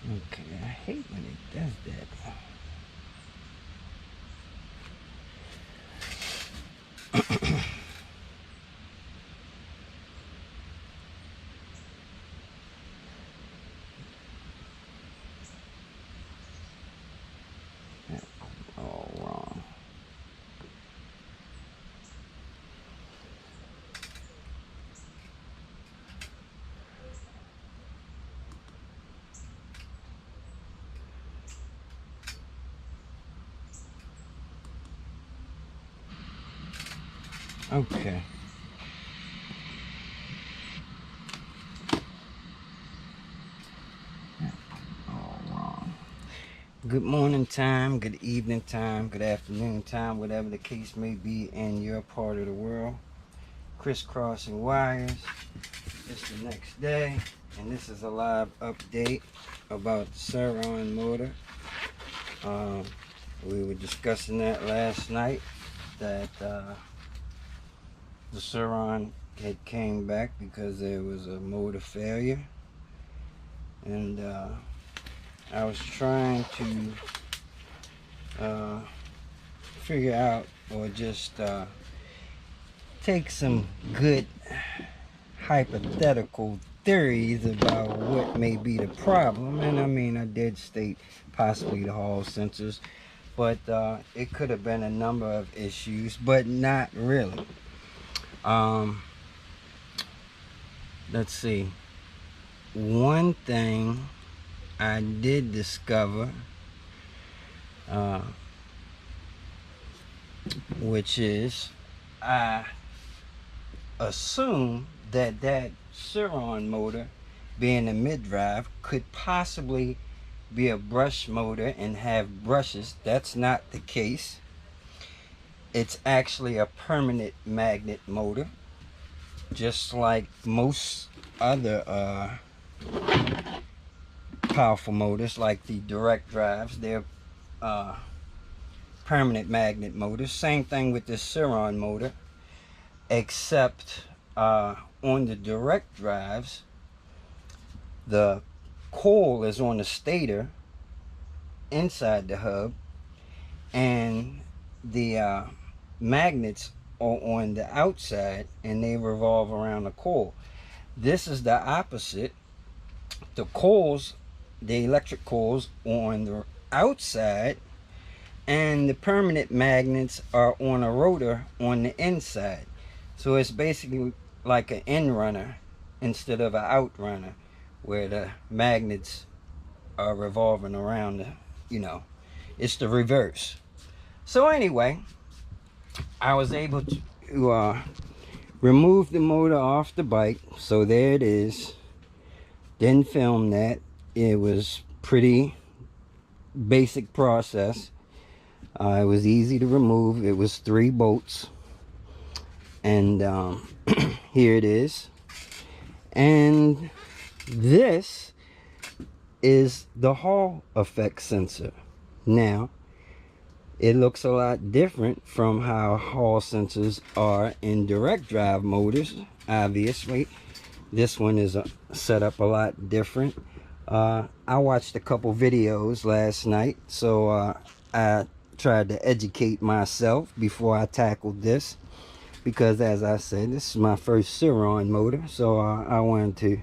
Okay, I hate when it does that. All wrong. Okay. All wrong. Good morning time, good evening time, good afternoon time, whatever the case may be in your part of the world. Crisscrossing wires. It's the next day, and this is a live update about the Surron motor. We were discussing that last night, that the Surron had came back because there was a motor failure, and I was trying to figure out, or just take some good hypothetical theories about what may be the problem. And I mean, I did state possibly the Hall sensors, but it could have been a number of issues, but not really. Let's see. One thing I did discover, which is, I assume that that Surron motor, being a mid-drive, could possibly be a brush motor and have brushes. That's not the case. It's actually a permanent magnet motor, just like most other powerful motors, like the direct drives. They're permanent magnet motors. Same thing with this Surron motor, except on the direct drives, the coil is on the stator inside the hub, and the magnets are on the outside, and they revolve around the coil. This is the opposite. The coils, the electric coils, on the outside, and the permanent magnets are on a rotor on the inside. So it's basically like an in runner instead of an out runner, where the magnets are revolving around it's the reverse. So anyway, I was able to remove the motor off the bike. So there it is. Didn't film that. It was pretty basic process. It was easy to remove. It was 3 bolts, and here it is. And this is the Hall effect sensor. Now, it looks a lot different from how Hall sensors are in direct drive motors. Obviously, this one is set up a lot different. I watched a couple videos last night, so I tried to educate myself before I tackled this, because as I said, this is my first Surron motor, so I wanted to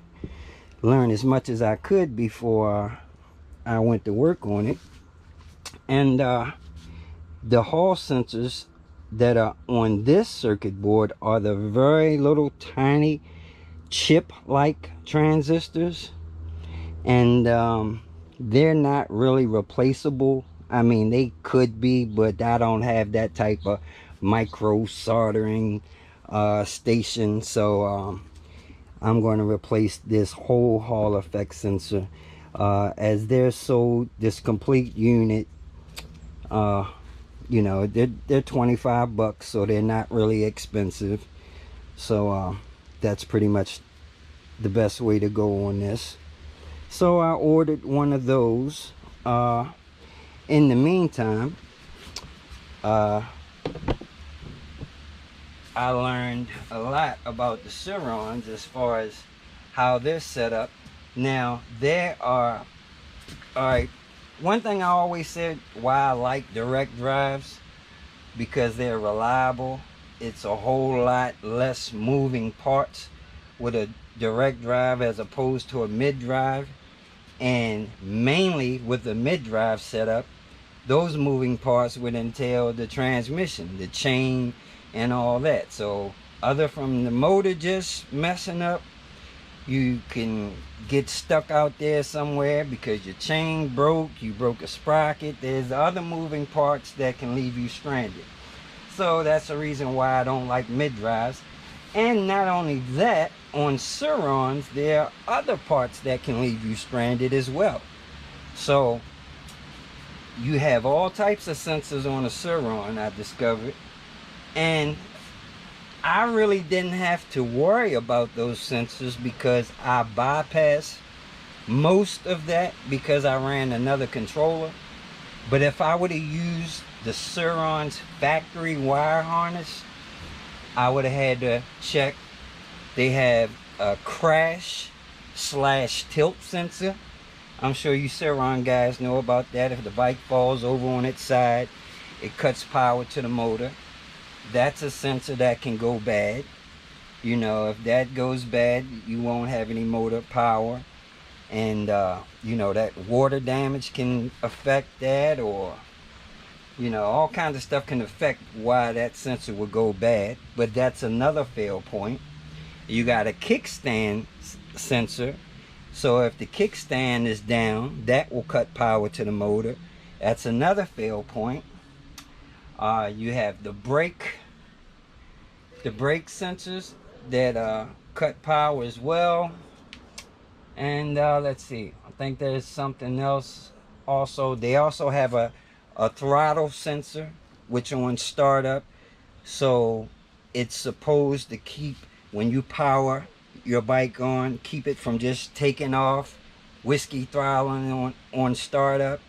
learn as much as I could before I went to work on it. And the Hall sensors that are on this circuit board are the very little tiny chip like transistors, and they're not really replaceable. I mean, they could be, but I don't have that type of micro soldering station, so I'm going to replace this whole Hall effect sensor, as they're sold, this complete unit. They're 25 bucks, so they're not really expensive. So that's pretty much the best way to go on this. So I ordered one of those. In the meantime, I learned a lot about the Surrons as far as how they're set up. Now, there are All right, one thing I always said why I like direct drives, because they're reliable. It's a whole lot less moving parts with a direct drive as opposed to a mid drive. And mainly with the mid drive setup, those moving parts would entail the transmission, the chain, and all that. So other from the motor just messing up, you can get stuck out there somewhere because your chain broke, you broke a sprocket. There's other moving parts that can leave you stranded. So that's the reason why I don't like mid drives. And not only that, on Surrons, there are other parts that can leave you stranded as well. So you have all types of sensors on a Surron, I discovered. And I really didn't have to worry about those sensors because I bypassed most of that because I ran another controller. But if I would have used the Surron's factory wire harness, I would have had to check. They have a crash / tilt sensor. I'm sure you Surron guys know about that. If the bike falls over on its side, it cuts power to the motor. That's a sensor that can go bad. You know, if that goes bad, you won't have any motor power. And you know, that water damage can affect that, or you know, all kinds of stuff can affect why that sensor would go bad. But that's another fail point. You got a kickstand sensor. So if the kickstand is down, that will cut power to the motor. That's another fail point. You have the brake sensors that cut power as well. And let's see, I think there's something else also. They also have a throttle sensor, which on startup, so it's supposed to keep, when you power your bike on, keep it from just taking off, whiskey throttling on startup.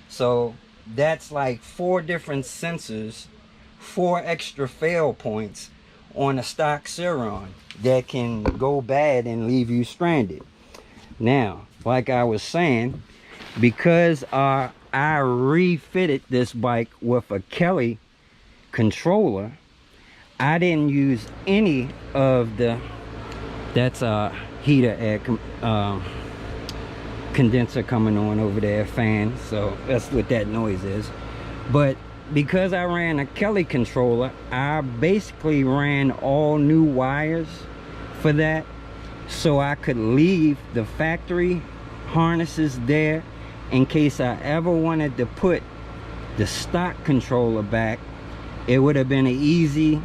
So that's like 4 different sensors, 4 extra fail points on a stock Surron that can go bad and leave you stranded. Now, like I was saying, because I refitted this bike with a Kelly controller, I didn't use any of the, that's a heater air condenser coming on over there, fan, so that's what that noise is. But because I ran a Kelly controller, I basically ran all new wires for that, so I could leave the factory harnesses there in case I ever wanted to put the stock controller back. It would have been an easy,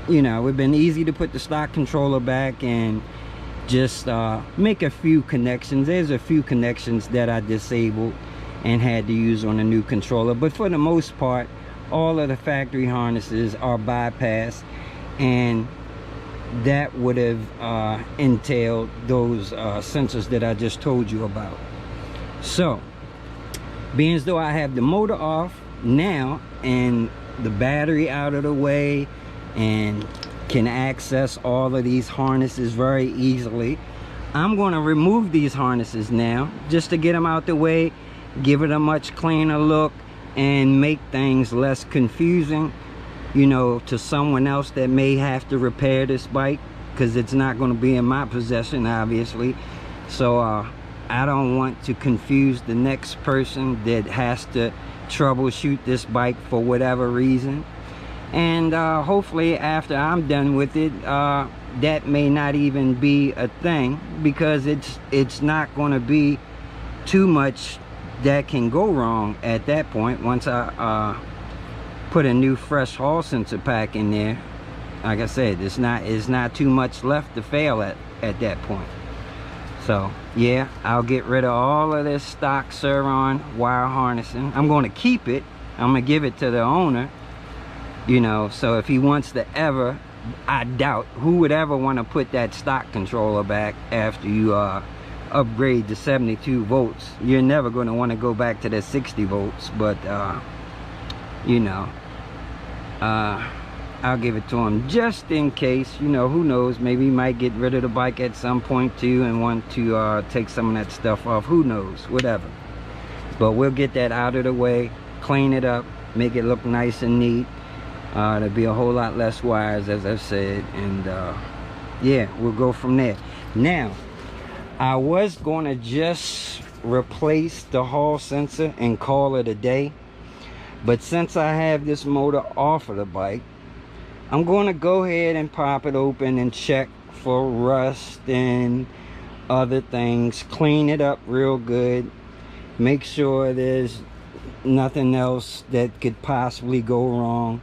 you know, it would have been easy to put the stock controller back and just make a few connections. There's a few connections that I disabled and had to use on a new controller, but for the most part, all of the factory harnesses are bypassed, and that would have entailed those sensors that I just told you about. So being as though I have the motor off now and the battery out of the way and can access all of these harnesses very easily, I'm going to remove these harnesses now just to get them out the way, give it a much cleaner look, and make things less confusing, you know, to someone else that may have to repair this bike, because it's not going to be in my possession, obviously. So I don't want to confuse the next person that has to troubleshoot this bike for whatever reason. And hopefully after I'm done with it, that may not even be a thing, because it's not going to be too much that can go wrong at that point. Once I put a new fresh hall sensor pack in there, like I said, it's not too much left to fail at that point. So yeah, I'll get rid of all of this stock Surron wire harnessing. I'm going to keep it. I'm going to give it to the owner, you know, so if he wants to ever, I doubt who would ever want to put that stock controller back after you upgrade to 72 volts. You're never going to want to go back to the 60 volts, but you know, I'll give it to him just in case. You know, who knows, maybe he might get rid of the bike at some point too and want to take some of that stuff off. Who knows, whatever. But we'll get that out of the way, clean it up, make it look nice and neat. There'll be a whole lot less wires, as I've said, and yeah, we'll go from there. Now, I was going to just replace the hall sensor and call it a day, but since I have this motor off of the bike, I'm going to go ahead and pop it open and check for rust and other things, clean it up real good, make sure there's nothing else that could possibly go wrong.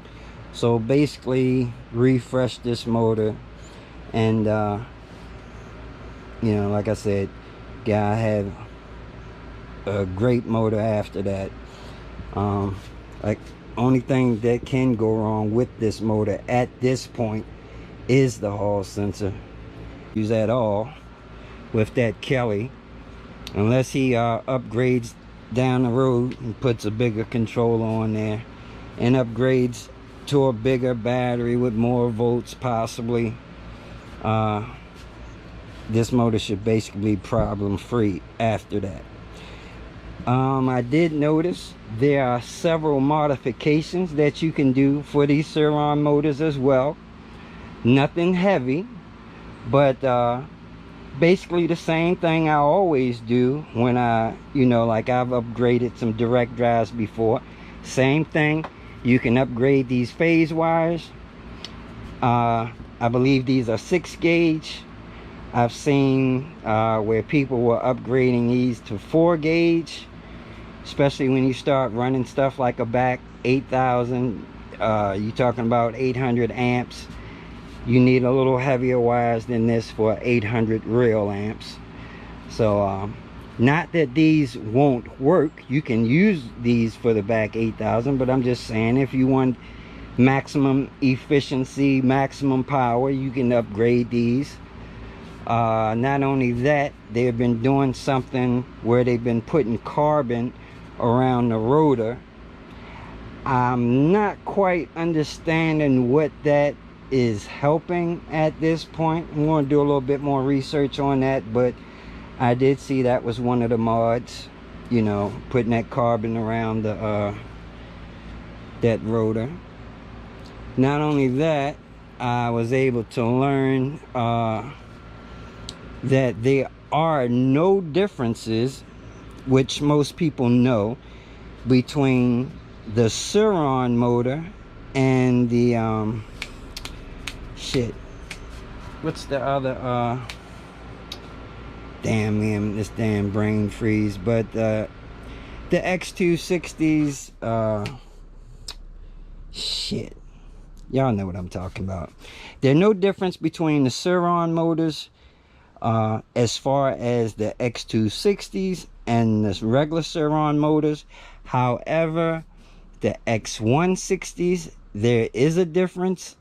So basically refresh this motor, and you know, like I said, yeah, I have a great motor after that. Like, only thing that can go wrong with this motor at this point is the hall sensor. Use at all with that Kelly, unless he upgrades down the road and puts a bigger controller on there and upgrades to a bigger battery with more volts possibly. This motor should basically be problem free after that. I did notice there are several modifications that you can do for these Surron motors as well. Nothing heavy, but basically the same thing I always do when you know, like I've upgraded some direct drives before. Same thing. You can upgrade these phase wires. I believe these are 6 gauge. I've seen where people were upgrading these to 4 gauge, especially when you start running stuff like a back 8000. You're talking about 800 amps. You need a little heavier wires than this for 800 real amps. So not that these won't work, you can use these for the back 8000, but I'm just saying, if you want maximum efficiency, maximum power, you can upgrade these. Not only that, they've been doing something where they've been putting carbon around the rotor. I'm not quite understanding what that is helping at this point. I'm going to do a little bit more research on that, but I did see that was one of the mods, you know, putting that carbon around the that rotor. Not only that, I was able to learn that there are no differences, which most people know, between the Surron motor and the what's the other damn man, this damn brain freeze, but the X260s, y'all know what I'm talking about. There's no difference between the Surron motors as far as the X260s and the regular Surron motors. However, the X160s, there is a difference.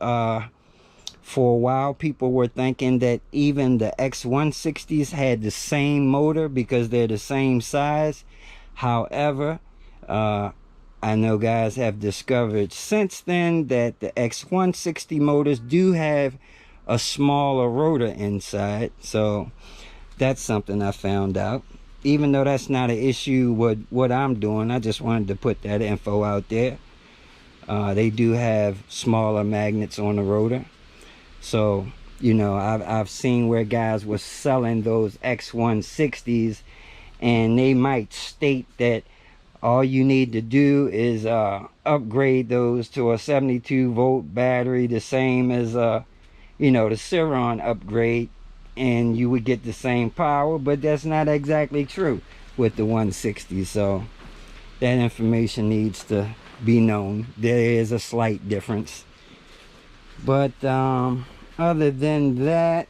For a while, people were thinking that even the X160s had the same motor because they're the same size. However, I know guys have discovered since then that the X160 motors do have a smaller rotor inside. So that's something I found out. Even though that's not an issue with what I'm doing, I just wanted to put that info out there. They do have smaller magnets on the rotor. So, you know, I've seen where guys were selling those X160s, and they might state that all you need to do is upgrade those to a 72 volt battery, the same as you know, the Surron upgrade, and you would get the same power. But that's not exactly true with the 160. So that information needs to be known. There is a slight difference, but other than that,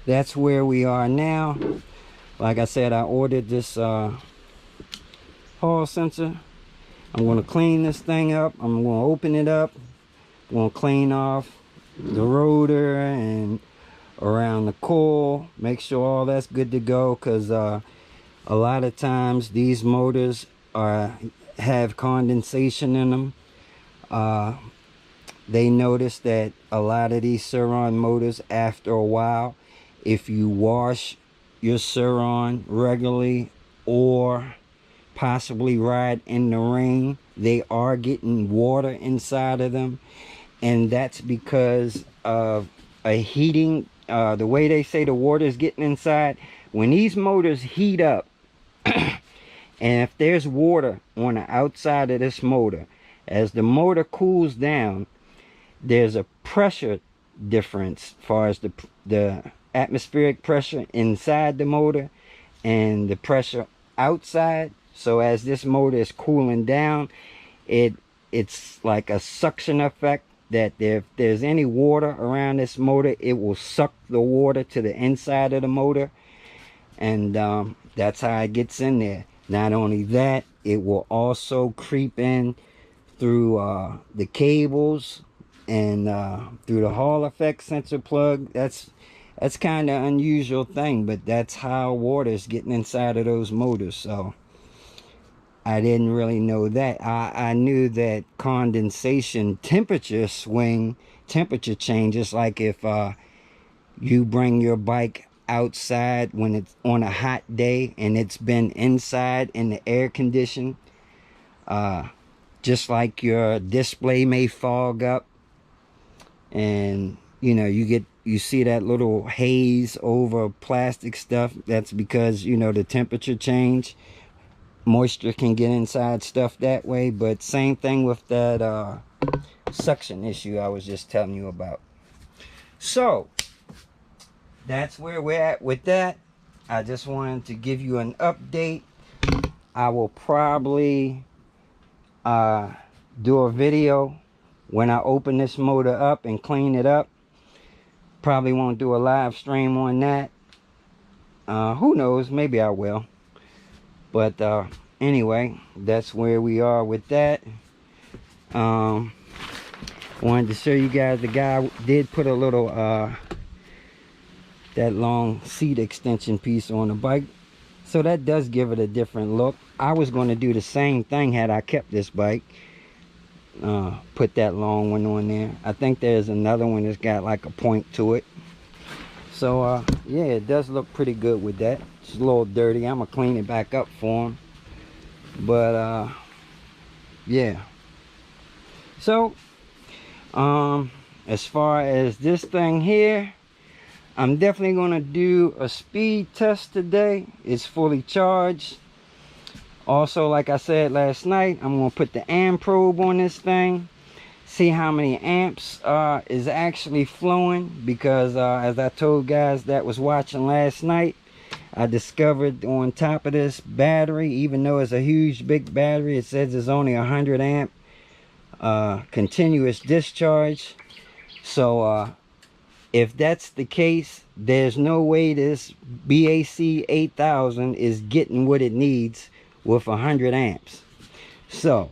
that's where we are now. Like I said, I ordered this hall sensor. I'm going to clean this thing up. I'm going to open it up. I'm going to clean off the rotor and around the coil, make sure all that's good to go, because a lot of times these motors have condensation in them. they noticed that a lot of these Surron motors, after a while, if you wash your Surron regularly or possibly ride in the rain, they are getting water inside of them. And that's because of a heating, the way they say the water is getting inside. When these motors heat up, and if there's water on the outside of this motor, as the motor cools down, there's a pressure difference as far as the atmospheric pressure inside the motor and the pressure outside. So as this motor is cooling down, it's like a suction effect, that if there's any water around this motor, it will suck the water to the inside of the motor, and that's how it gets in there. Not only that, it will also creep in through the cables and through the Hall effect sensor plug. That's kind of unusual thing, but that's how water is getting inside of those motors. So I didn't really know that. I knew that condensation temperature changes, like if you bring your bike outside when it's on a hot day and it's been inside in the air condition, just like your display may fog up, and you see that little haze over plastic stuff. That's because the temperature change. Moisture can get inside stuff that way. But same thing with that suction issue I was just telling you about. So that's where we're at with that. I just wanted to give you an update. I will probably do a video when I open this motor up and clean it up. Probably won't do a live stream on that. Who knows, maybe I will. But anyway, that's where we are with that. Wanted to show you guys, the guy did put a little that long seat extension piece on the bike, so that does give it a different look. I was going to do the same thing had I kept this bike. Put that long one on there. I think there's another one that's got like a point to it. So yeah, it does look pretty good with that. It's a little dirty. I'm gonna clean it back up for him. But yeah. So as far as this thing here, I'm definitely gonna do a speed test today. It's fully charged. Also, like I said last night, I'm gonna put the amp probe on this thing, see how many amps is actually flowing, because as I told guys that was watching last night, I discovered on top of this battery, even though it's a huge big battery, it says it's only 100 amp continuous discharge. So if that's the case, there's no way this BAC 8000 is getting what it needs with 100 amps. So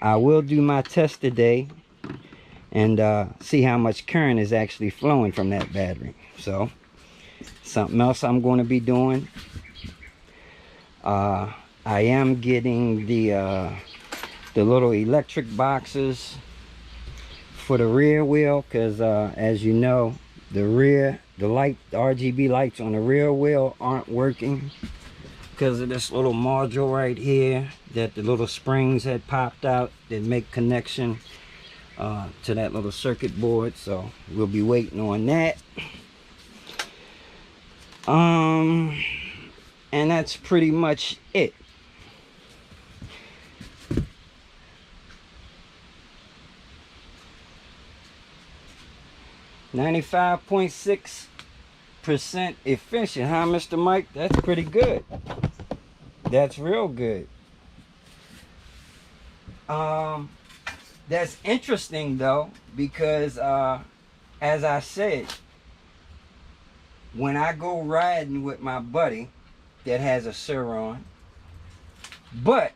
I will do my test today and see how much current is actually flowing from that battery. So something else I'm going to be doing, I am getting the little electric boxes for the rear wheel, because as you know, the RGB lights on the rear wheel aren't working because of this little module right here that the little springs had popped out that make connection to that little circuit board. So we'll be waiting on that. And that's pretty much it. .6% efficient, huh, Mr. Mike? That's pretty good. That's real good. That's interesting though, because as I said, when I go riding with my buddy that has a Surron, but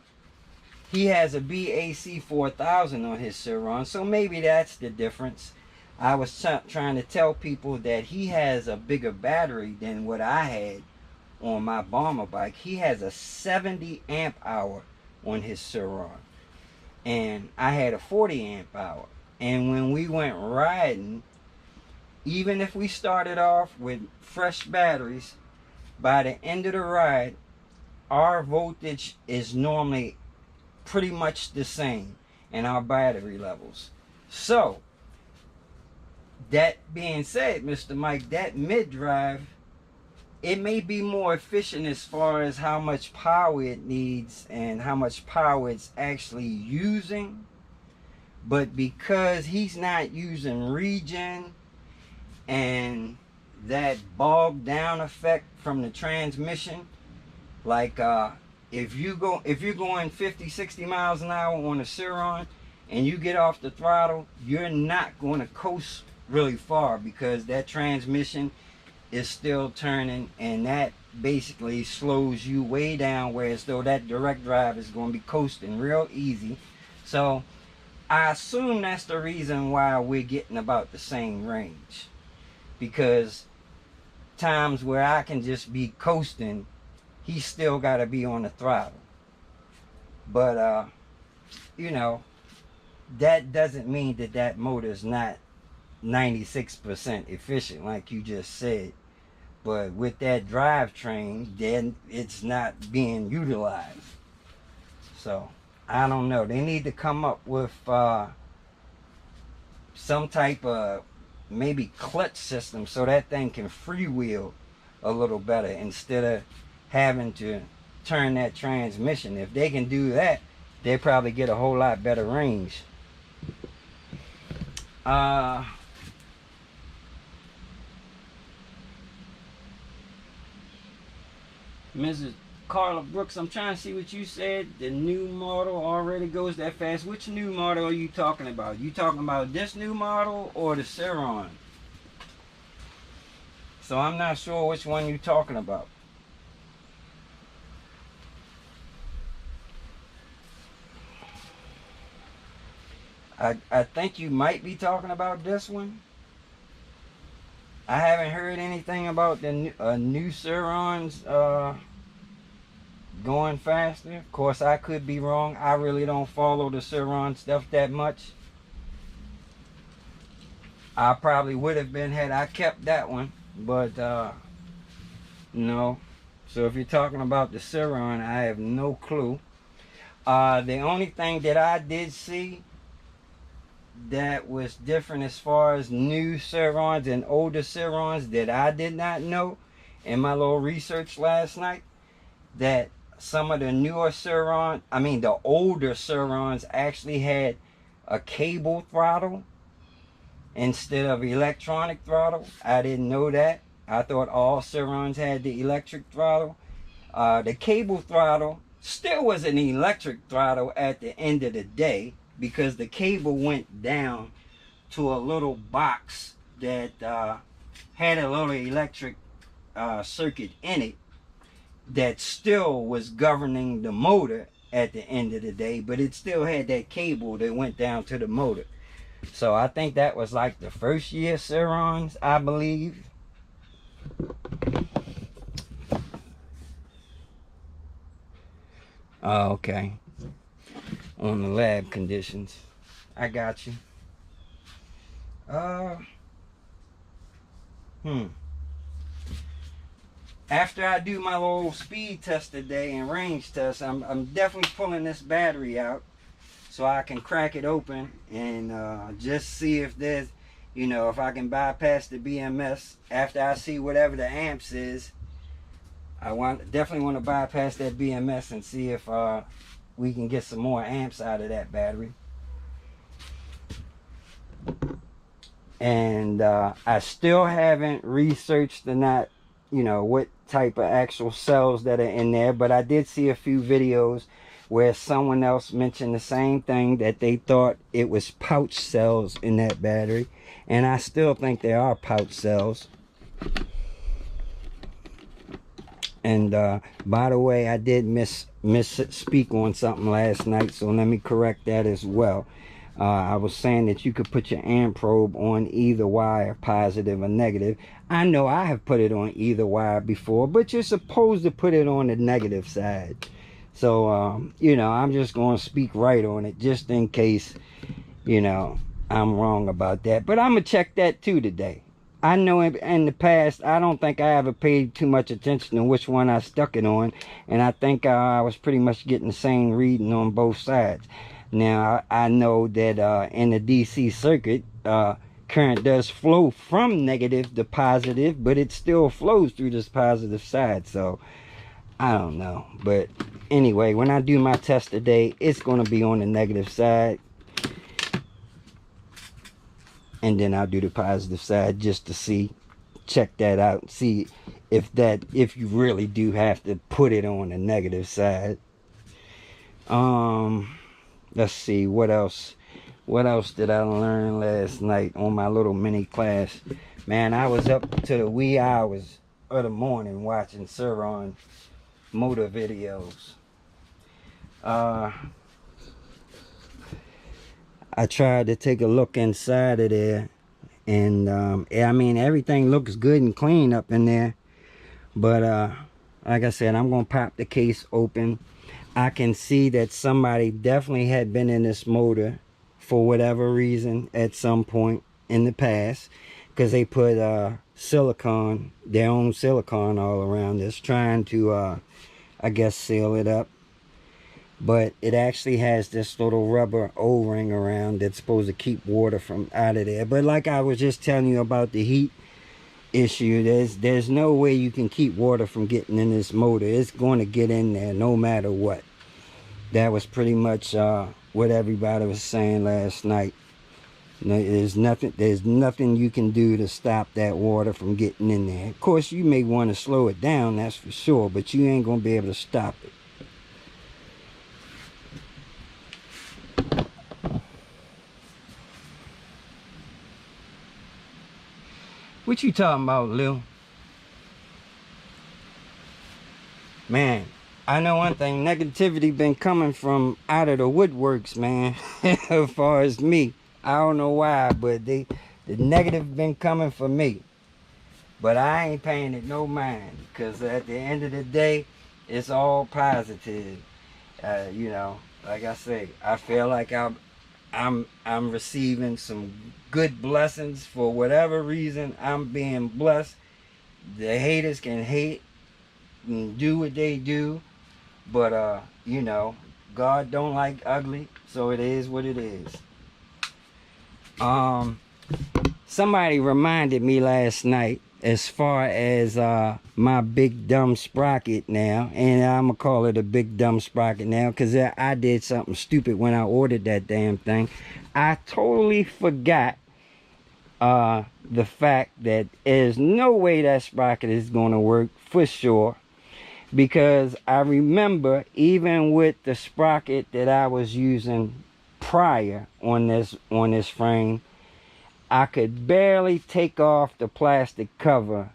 he has a BAC 4000 on his Surron, so maybe that's the difference. I was trying to tell people that he has a bigger battery than what I had on my bomber bike. He has a 70 amp hour on his Surron, and I had a 40 amp hour. And when we went riding, even if we started off with fresh batteries, by the end of the ride, our voltage is normally pretty much the same in our battery levels. So, that being said, Mr. Mike, that mid-drive, it may be more efficient as far as how much power it needs and how much power it's actually using. But because he's not using regen and that bogged down effect from the transmission, like if you're going 50, 60 miles an hour on a Surron and you get off the throttle, you're not going to coast really far because that transmission is still turning, and that basically slows you way down, whereas though that direct drive is going to be coasting real easy. So I assume that's the reason why we're getting about the same range, because times where I can just be coasting, he's still got to be on the throttle. But you know, that doesn't mean that that motor is not 96% efficient like you just said. But with that drivetrain, then it's not being utilized. So I don't know, they need to come up with some type of maybe clutch system so that thing can freewheel a little better instead of having to turn that transmission. If they can do that, they probably get a whole lot better range. Mrs. Carla Brooks, I'm trying to see what you said. The new model already goes that fast. Which new model are you talking about? You talking about this new model or the Surron? So I'm not sure which one you're talking about. I think you might be talking about this one. I haven't heard anything about the new Surrons going faster. Of course, I could be wrong. I really don't follow the Surron stuff that much. I probably would have been had I kept that one, but no. So if you're talking about the Surron, I have no clue. The only thing that I did see that was different as far as new Surrons and older Surrons that I did not know in my little research last night, that some of the newer Surron, I mean the older Surrons, actually had a cable throttle instead of electronic throttle. I didn't know that. I thought all Surrons had the electric throttle. The cable throttle still was an electric throttle at the end of the day, because the cable went down to a little box that had a little electric circuit in it that still was governing the motor at the end of the day, but it still had that cable that went down to the motor. So I think that was like the first year Surrons, I believe. Oh, okay. On the lab conditions. I got you. After I do my little speed test today and range test, I'm definitely pulling this battery out so I can crack it open and just see if there's, you know, if I can bypass the BMS. After I see whatever the amps is, I definitely want to bypass that BMS and see if we can get some more amps out of that battery. And I still haven't researched what type of actual cells that are in there, but I did see a few videos where someone else mentioned the same thing, that they thought it was pouch cells in that battery, and I still think there are pouch cells. And by the way, I did misspeak on something last night, so let me correct that as well. I was saying that you could put your amp probe on either wire, positive or negative. I know I have put it on either wire before, but you're supposed to put it on the negative side. So, I'm just going to speak right on it, just in case, I'm I'm wrong about that. But I'm going to check that too today. I know in the past, I don't think I ever paid too much attention to which one I stuck it on. And I think I was pretty much getting the same reading on both sides. Now, I know that in the DC circuit, current does flow from negative to positive, but it still flows through this positive side. So, I don't know. But anyway, when I do my test today, it's going to be on the negative side. And then I'll do the positive side just to see, check that out, see if you really do have to put it on the negative side. Let's see, what else did I learn last night on my little mini class? Man, I was up to the wee hours of the morning watching Surron motor videos. I tried to take a look inside of there, and I mean, everything looks good and clean up in there, but like I said, I'm gonna pop the case open. I can see that somebody definitely had been in this motor for whatever reason at some point in the past, because they put silicone, their own silicone, all around this, trying to I guess seal it up. But it actually has this little rubber O-ring around that's supposed to keep water from out of there. But like I was just telling you about the heat issue, there's no way you can keep water from getting in this motor. It's going to get in there no matter what. That was pretty much what everybody was saying last night. There's nothing you can do to stop that water from getting in there. Of course, you may want to slow it down, that's for sure, but you ain't going to be able to stop it. What you talking about, Lil? Man, I know one thing. Negativity been coming from out of the woodworks, man. As far as me, I don't know why, but the negative been coming for me. But I ain't paying it no mind, because at the end of the day, it's all positive. You know, like I say, I feel like I'm receiving some good blessings. For whatever reason, I'm being blessed. The haters can hate and do what they do, but you know, God don't like ugly, so it is what it is. Somebody reminded me last night, as far as my big dumb sprocket now, and I'm gonna call it a big dumb sprocket now, because I did something stupid when I ordered that damn thing. I totally forgot the fact that there's no way that sprocket is gonna work for sure, because I remember even with the sprocket that I was using prior on this frame, I could barely take off the plastic cover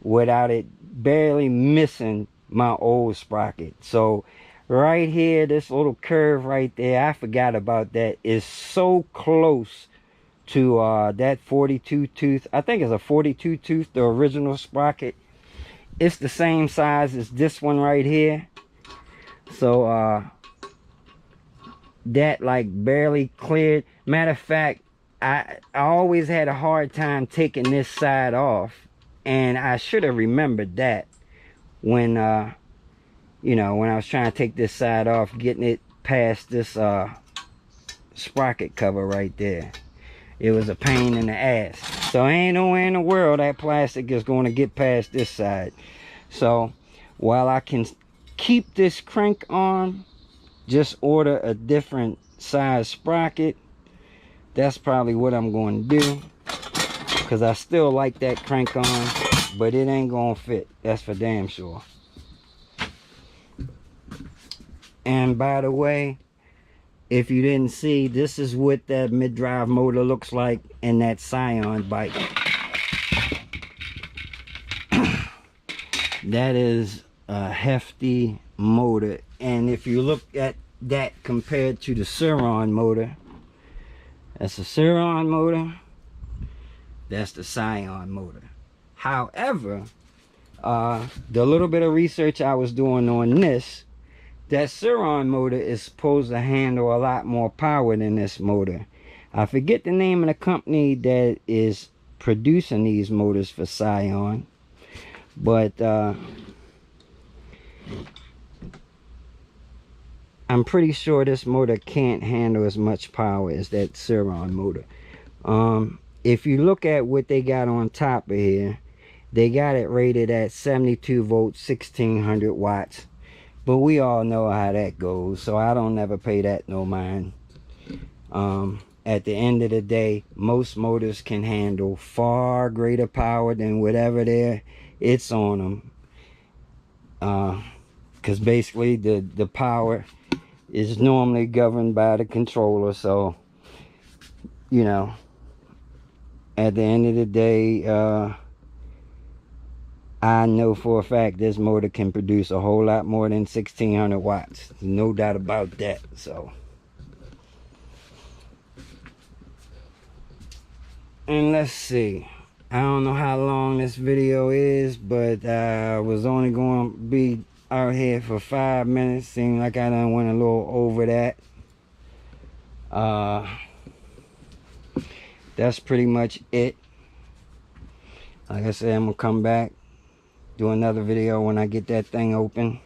without it barely missing my old sprocket. So right here, this little curve right there, I forgot about that, is so close to that 42 tooth. I think it's a 42 tooth, the original sprocket. It's the same size as this one right here. So that like barely cleared. Matter of fact, I always had a hard time taking this side off, and I should have remembered that when you know, when I was trying to take this side off, getting it past this sprocket cover right there. It was a pain in the ass. So ain't no way in the world that plastic is going to get past this side. So while I can keep this crank on, just order a different size sprocket. That's probably what I'm going to do, because I still like that crank on, but it ain't going to fit. That's for damn sure. And by the way, if you didn't see, this is what that mid-drive motor looks like in that Surron bike. That is a hefty motor, and if you look at that compared to the Surron motor, that's the Surron motor, that's the Surron motor. However, the little bit of research I was doing on this, that Surron motor is supposed to handle a lot more power than this motor. I forget the name of the company that is producing these motors for Surron, but I'm pretty sure this motor can't handle as much power as that Surron motor. If you look at what they got on top of here, they got it rated at 72 volts, 1600 watts. But we all know how that goes, so I don't never pay that no mind. At the end of the day, most motors can handle far greater power than whatever it's on them. Because basically the power is normally governed by the controller, so you know, at the end of the day, I know for a fact this motor can produce a whole lot more than 1600 watts. No doubt about that. So, and let's see, I don't know how long this video is, but I was only going to be out here for 5 minutes. Seemed like I done went a little over that. That's pretty much it. Like I said, I'm gonna come back, do another video when I get that thing open,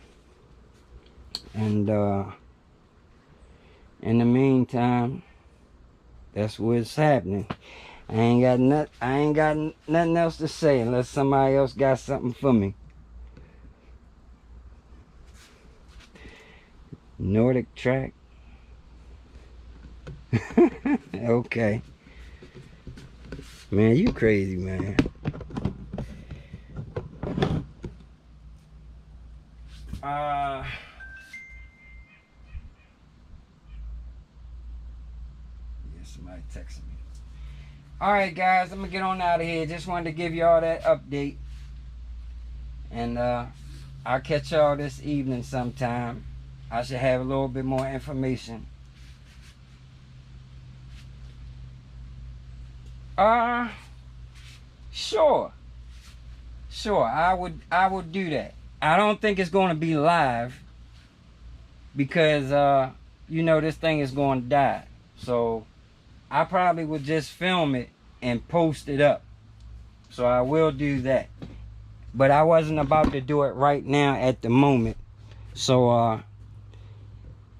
and in the meantime, that's what's happening. I ain't got nothing else to say unless somebody else got something for me. Nordic track. Okay. Man, you crazy, man. Yeah, somebody texting me. Alright guys, I'm gonna get on out of here. Just wanted to give y'all that update. And I'll catch y'all this evening sometime. I should have a little bit more information. Sure, I would do that. I don't think it's going to be live because you know, this thing is going to die, so I probably would just film it and post it up. So I will do that, but I wasn't about to do it right now at the moment. So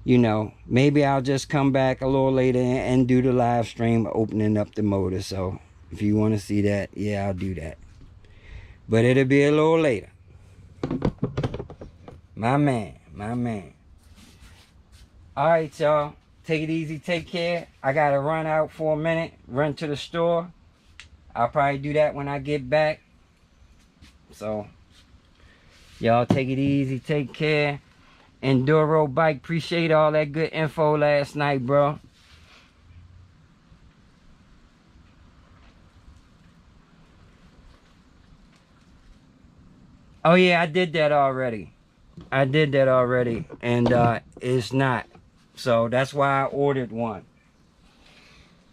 you know, maybe I'll just come back a little later and do the live stream opening up the motor. So if you want to see that, yeah, I'll do that. But it'll be a little later. My man. Alright, y'all. Take it easy. Take care. I got to run out for a minute. Run to the store. I'll probably do that when I get back. So, y'all take it easy. Take care. Enduro bike. Appreciate all that good info last night, bro. Oh yeah, I did that already. And it's not. So that's why I ordered one.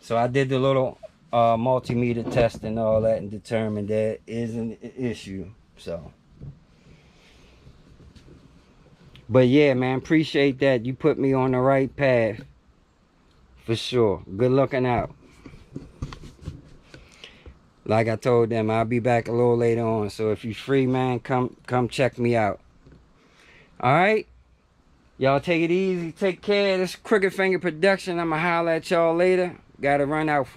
So I did the little multimeter test and all that and determined that is an issue. So, but yeah, man, appreciate that. You put me on the right path for sure. Good looking out. Like I told them, I'll be back a little later on. So if you're free, man, come check me out. Alright? Y'all take it easy. Take care. This Crooked Finger Production. I'ma holler at y'all later. Gotta run out.